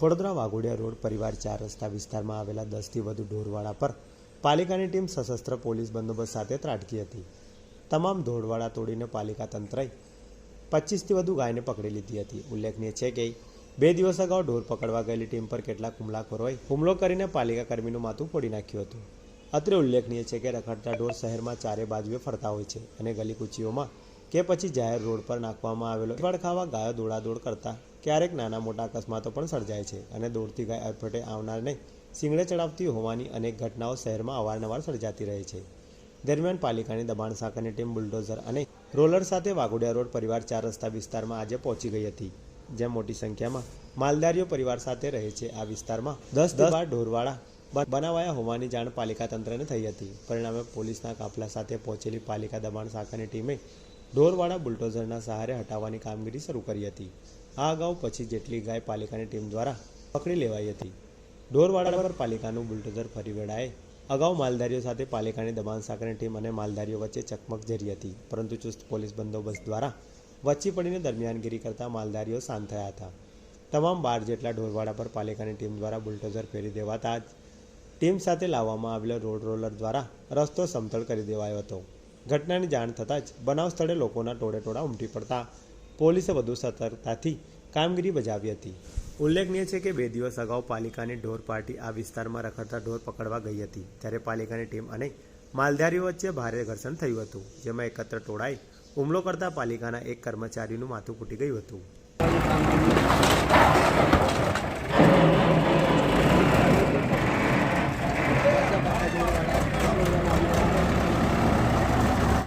Vadodara Waghodia road પરિવાર 4 રસ્તા વિસ્તારમાં આવેલા 10થી વધુ ઢોરવાડા પર પાલિકાની ટીમ સશસ્ત્ર પોલીસ બંદોબસ્ત સાથે ત્રાટકી હતી. તમામ ઢોરવાડા તોડીને પાલિકા તંત્રએ 25થી વધુ ગાયને પકડી લીધી હતી. ઉલ્લેખનીય છે કે 2 દિવસ અગાઉ ઢોર પકડવા ગયેલી ટીમ પર કેટલાક હુમલાખોરોએ હુમલો કરીને પાલિકા કર્મીનું માથું ફોડી નાખ્યું હતું. અત્રે ઉલ્લેખનીય છે કે રખડતા ઢોર શહેરમાં ચારે બાજુએ ફરતા હોય છે અને ગલીકૂચીઓમાં કે પછી જાહેર રોડ પર નાખવામાં આવેલો ફળ ખાવા ગાયો દોડાદોડ કરતા ક્યારેક નાના મોટા અકસ્માતો પણ સર્જાય છે અને દોડતી ગાય અડફેટે આવનારને શિંગડે ચડાવતી હોવાની અનેક ઘટનાઓ શહેરમાં અવારનવાર સર્જાતી રહે છે. દરમિયાન પાલિકાની દબાણ શાખાની ટીમ બુલડોઝર અને રોલર સાથે વાઘોડિયા રોડ પરિવાર 4 રસ્તા વિસ્તારમાં આજે પહોંચી ગઈ હતી, જ્યાં મોટી સંખ્યામાં માલધારીઓ પરિવાર સાથે રહે છે. આ વિસ્તારમાં 10 બાર ઢોરવાડા બનાવાયા હોવાની જાણ પાલિકા તંત્રને થઈ હતી. પરિણામે પોલીસના કાફલા સાથે પહોંચેલી પાલિકા દબાણ શાખાની ટીમે ઢોરવાડા બુલડોઝરના સહારે હટાવવાની કામગીરી શરૂ કરી હતી. આ અગાઉ પછી જેટલી ગાય પાલિકાની ટીમ દ્વારા પકડી લેવાઈ હતી. ઢોરવાડા પર પાલિકાનું બુલડોઝર ફરી વળાએ અગાઉ માલધારીઓ સાથે પાલિકાની દબાણ શાખાની ટીમ અને માલધારીઓ વચ્ચે ચકમક જરી હતી, પરંતુ ચુસ્ત પોલીસ બંદોબસ્ત દ્વારા વચ્ચે પડીને દરમિયાનગીરી કરતા માલધારીઓ શાંત થયા હતા. તમામ 12 જેટલા ઢોરવાડા પર પાલિકાની ટીમ દ્વારા બુલડોઝર ફેરી દેવાતા જ ટીમ સાથે લાવવામાં આવેલો રોડ રોલર દ્વારા રસ્તો સમતળ કરી દેવાયો હતો. ઘટનાની જાણ થતાં જ બનાવ સ્થળે લોકોના ટોળેટોળા ઉમટી પડતા પોલીસે વધુ સતર્કતાથી કામગીરી બજાવી હતી. ઉલ્લેખનીય છે કે 2 દિવસ અગાઉ પાલિકાની ઢોર પાર્ટી આ વિસ્તારમાં રખડતા ઢોર પકડવા ગઈ હતી, ત્યારે પાલિકાની ટીમ અને માલધારીઓ વચ્ચે ભારે ઘર્ષણ થયું હતું, જેમાં એકત્ર ટોળાએ હુમલો કરતા પાલિકાના એક કર્મચારીનું માથું ફૂટી ગયું હતું.